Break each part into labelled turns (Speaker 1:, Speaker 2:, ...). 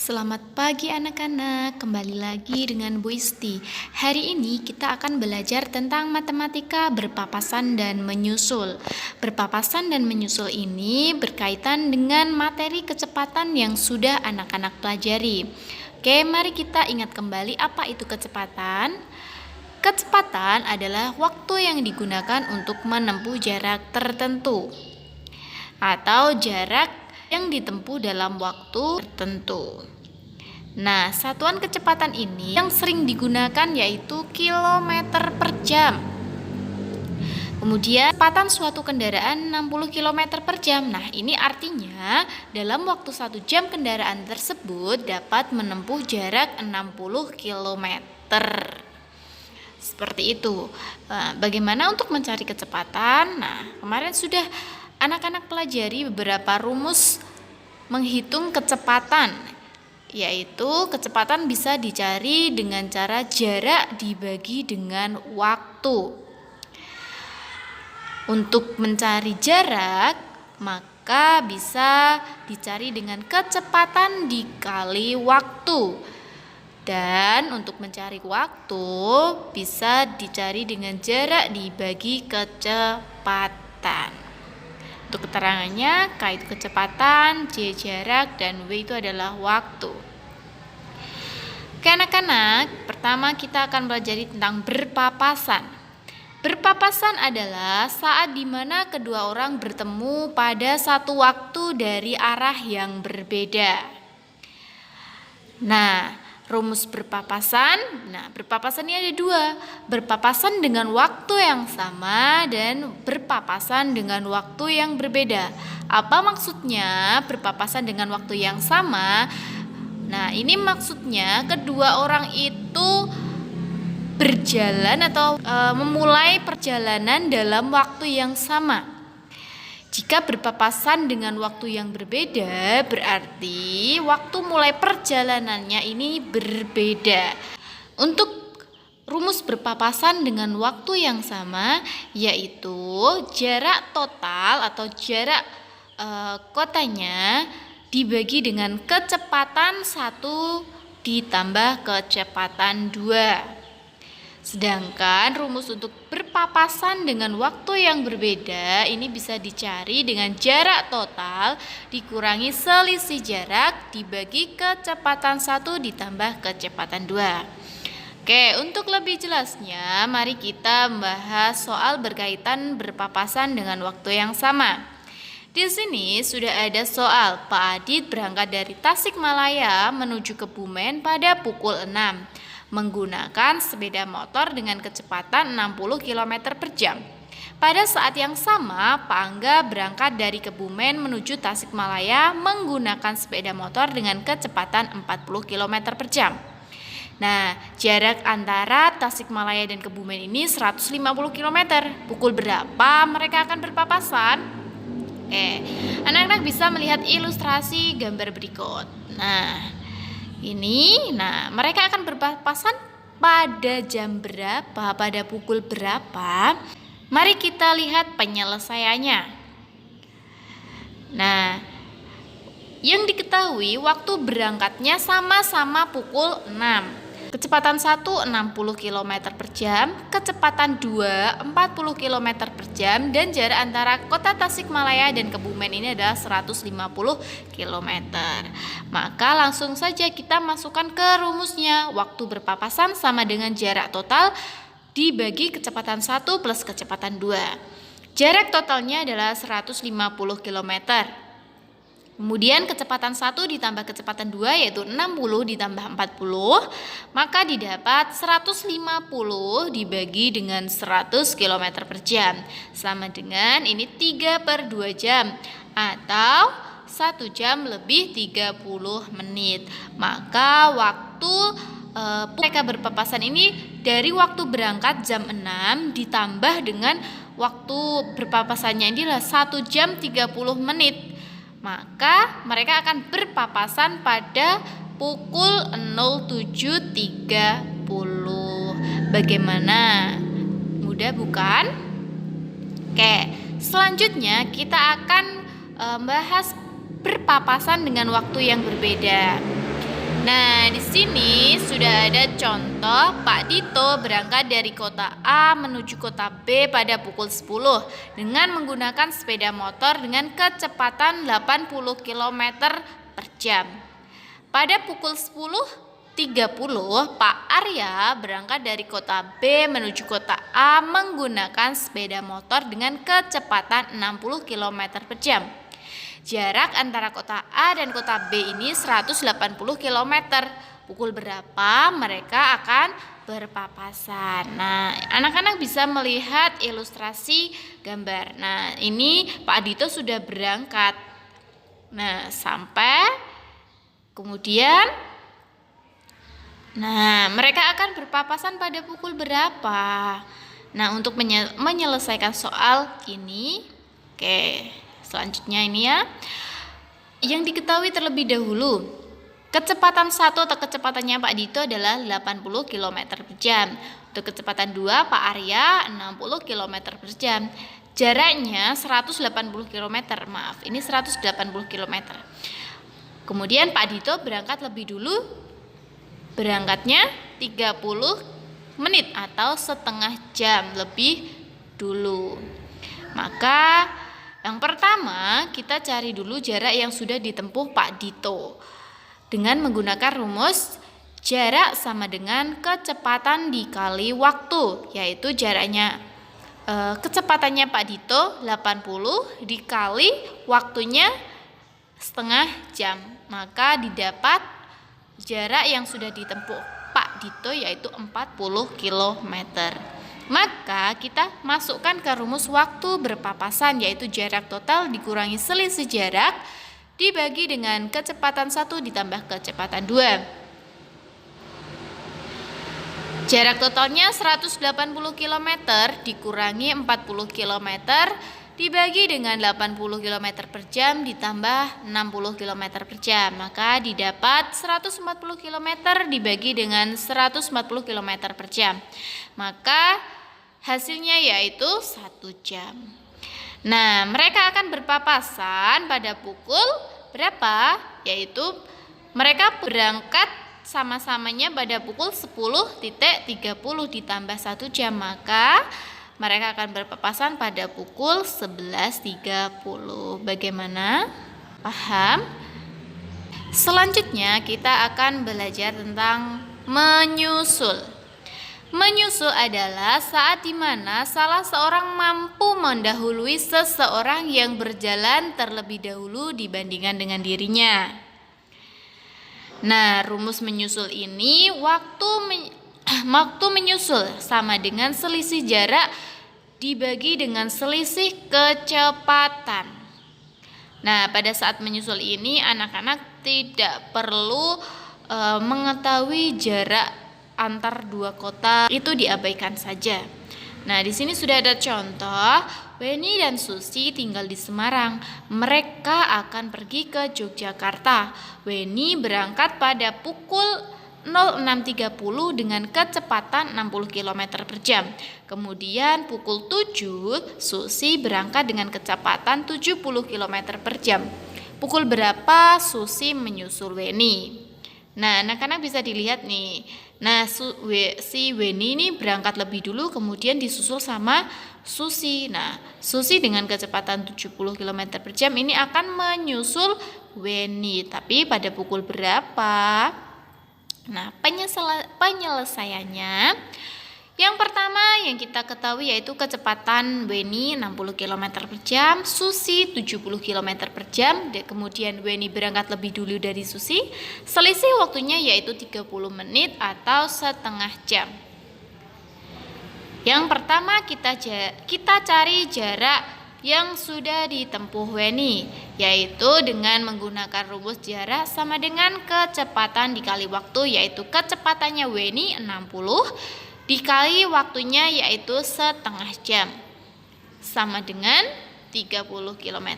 Speaker 1: Selamat pagi anak-anak, kembali lagi dengan Bu Isti. Hari ini kita akan belajar tentang matematika berpapasan dan menyusul. Berpapasan dan menyusul ini berkaitan dengan materi kecepatan yang sudah anak-anak pelajari. Oke, mari kita ingat kembali apa itu kecepatan. Kecepatan adalah waktu yang digunakan untuk menempuh jarak tertentu atau jarak yang ditempuh dalam waktu tertentu. Nah, satuan kecepatan ini yang sering digunakan yaitu kilometer per jam. Kemudian, kecepatan suatu kendaraan 60 km per jam. Nah, ini artinya dalam waktu 1 jam kendaraan tersebut dapat menempuh jarak 60 km. Seperti itu. Bagaimana untuk mencari kecepatan? Nah, kemarin sudah anak-anak pelajari beberapa rumus menghitung kecepatan, yaitu kecepatan bisa dicari dengan cara jarak dibagi dengan waktu. Untuk mencari jarak, maka bisa dicari dengan kecepatan dikali waktu. Dan untuk mencari waktu, bisa dicari dengan jarak dibagi kecepatan. Untuk keterangannya, K itu kecepatan, J jarak, dan W itu adalah waktu. Oke anak-anak, pertama kita akan belajar tentang berpapasan. Berpapasan adalah saat dimana kedua orang bertemu pada satu waktu dari arah yang berbeda. Nah, rumus berpapasan. Nah, berpapasan ini ada dua. Berpapasan dengan waktu yang sama dan berpapasan dengan waktu yang berbeda. Apa maksudnya berpapasan dengan waktu yang sama? Nah, ini maksudnya kedua orang itu berjalan atau memulai perjalanan dalam waktu yang sama. Jika berpapasan dengan waktu yang berbeda, berarti waktu mulai perjalanannya ini berbeda. Untuk rumus berpapasan dengan waktu yang sama, yaitu jarak total atau jarak kotanya dibagi dengan kecepatan 1 ditambah kecepatan 2. Sedangkan rumus untuk berpapasan dengan waktu yang berbeda ini bisa dicari dengan jarak total dikurangi selisih jarak dibagi kecepatan 1 ditambah kecepatan 2. Oke, untuk lebih jelasnya mari kita membahas soal berkaitan berpapasan dengan waktu yang sama. Di sini sudah ada soal Pak Adit berangkat dari Tasikmalaya menuju Kebumen pada pukul 6. Menggunakan sepeda motor dengan kecepatan 60 km per jam. Pada saat yang sama, Pak Angga berangkat dari Kebumen menuju Tasikmalaya menggunakan sepeda motor dengan kecepatan 40 km per jam. Nah, jarak antara Tasikmalaya dan Kebumen ini 150 km. Pukul berapa mereka akan berpapasan? Anak-anak bisa melihat ilustrasi gambar berikut. Nah, mereka akan berpapasan pada jam berapa, pada pukul berapa? Mari kita lihat penyelesaiannya. Nah, yang diketahui waktu berangkatnya sama-sama pukul 6. Kecepatan 1 60 km per jam, kecepatan 2 40 km per jam, dan jarak antara kota Tasikmalaya dan Kebumen ini adalah 150 km. Maka langsung saja kita masukkan ke rumusnya. Waktu berpapasan sama dengan jarak total dibagi kecepatan 1 plus kecepatan 2. Jarak totalnya adalah 150 km. Kemudian kecepatan 1 ditambah kecepatan 2 yaitu 60 ditambah 40, maka didapat 150 dibagi dengan 100 km per jam. Sama dengan ini 3/2 jam atau 1 jam lebih 30 menit. Maka waktu mereka berpapasan ini dari waktu berangkat jam 6 ditambah dengan waktu berpapasannya ini adalah 1 jam 30 menit. Maka mereka akan berpapasan pada pukul 07.30. Bagaimana? Mudah bukan? Oke, selanjutnya kita akan bahas berpapasan dengan waktu yang berbeda. Nah, di sini sudah ada contoh Pak Dito berangkat dari kota A menuju kota B pada pukul 10 dengan menggunakan sepeda motor dengan kecepatan 80 km per jam. Pada pukul 10.30, Pak Arya berangkat dari kota B menuju kota A menggunakan sepeda motor dengan kecepatan 60 km per jam. Jarak antara kota A dan kota B ini 180 km. Pukul berapa mereka akan berpapasan? Nah, anak-anak bisa melihat ilustrasi gambar. Nah, ini Pak Dito sudah berangkat. Nah, sampai kemudian mereka akan berpapasan pada pukul berapa? Nah, untuk menyelesaikan soal ini, selanjutnya ini ya, yang diketahui terlebih dahulu, kecepatan 1 atau kecepatannya Pak Dito adalah 80 km per jam. Untuk kecepatan 2 Pak Arya 60 km per jam. Jaraknya 180 km, maaf, ini 180 km. Kemudian Pak Dito berangkat lebih dulu, berangkatnya 30 menit atau setengah jam lebih dulu. Maka yang pertama, kita cari dulu jarak yang sudah ditempuh Pak Dito dengan menggunakan rumus jarak sama dengan kecepatan dikali waktu, yaitu jaraknya kecepatannya Pak Dito 80 dikali waktunya setengah jam, maka didapat jarak yang sudah ditempuh Pak Dito yaitu 40 km. Maka kita masukkan ke rumus waktu berpapasan, yaitu jarak total dikurangi selisih jarak dibagi dengan kecepatan 1 ditambah kecepatan 2. Jarak totalnya 180 km dikurangi 40 km dibagi dengan 80 km per jam ditambah 60 km per jam. Maka didapat 140 km dibagi dengan 140 km per jam. Maka hasilnya yaitu 1 jam. Nah, mereka akan berpapasan pada pukul berapa? Yaitu mereka berangkat sama-samanya pada pukul 10.30 ditambah 1 jam. Maka mereka akan berpapasan pada pukul 11.30. Bagaimana? Paham? Selanjutnya kita akan belajar tentang menyusul. Menyusul adalah saat dimana salah seorang mampu mendahului seseorang yang berjalan terlebih dahulu dibandingkan dengan dirinya. Nah, rumus menyusul ini waktu menyusul sama dengan selisih jarak dibagi dengan selisih kecepatan. Nah, pada saat menyusul ini anak-anak tidak perlu mengetahui jarak antar dua kota, itu diabaikan saja. Nah, di sini sudah ada contoh. Weni dan Susi tinggal di Semarang. Mereka akan pergi ke Yogyakarta. Weni berangkat pada pukul 06.30 dengan kecepatan 60 km per jam. Kemudian pukul 7 Susi berangkat dengan kecepatan 70 km per jam. Pukul berapa Susi menyusul Weni? Nah, anak-anak bisa dilihat nih. Nah, si Weni ini berangkat lebih dulu, kemudian disusul sama Susi. Nah, Susi dengan kecepatan 70 km per jam ini akan menyusul Weni. Tapi pada pukul berapa? Nah, penyelesaiannya, yang pertama yang kita ketahui yaitu kecepatan Weni 60 km per jam, Susi 70 km per jam. Kemudian Weni berangkat lebih dulu dari Susi. Selisih waktunya yaitu 30 menit atau setengah jam. Yang pertama kita cari jarak yang sudah ditempuh Weni, yaitu dengan menggunakan rumus jarak sama dengan kecepatan dikali waktu, yaitu kecepatannya Weni 60 dikali waktunya yaitu setengah jam, sama dengan 30 km.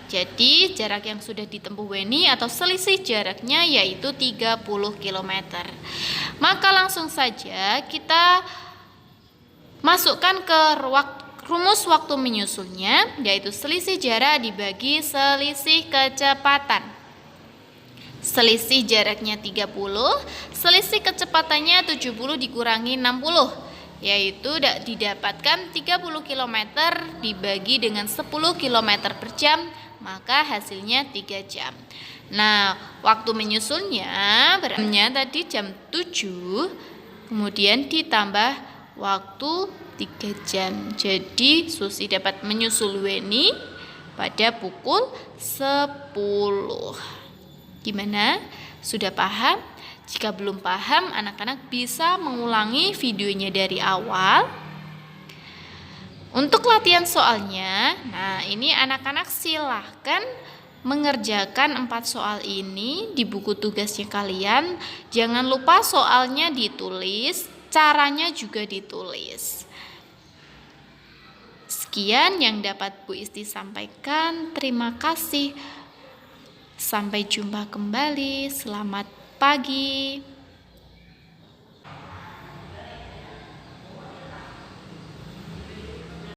Speaker 1: Jadi jarak yang sudah ditempuh Weni atau selisih jaraknya yaitu 30 km. Maka langsung saja kita masukkan ke rumus waktu menyusulnya, yaitu selisih jarak dibagi selisih kecepatan. Selisih jaraknya 30, selisih kecepatannya 70 dikurangi 60, yaitu didapatkan 30 km dibagi dengan 10 km per jam, maka hasilnya 3 jam. Nah, waktu menyusulnya beramnya tadi jam 7, kemudian ditambah waktu 3 jam. Jadi Susi dapat menyusul Weni pada pukul 10. Gimana? Sudah paham? Jika belum paham, anak-anak bisa mengulangi videonya dari awal. Untuk latihan soalnya, nah ini anak-anak silahkan mengerjakan 4 soal ini di buku tugasnya kalian. Jangan lupa soalnya ditulis, caranya juga ditulis. Sekian yang dapat Bu Isti sampaikan. Terima kasih. Sampai jumpa kembali. Selamat pagi.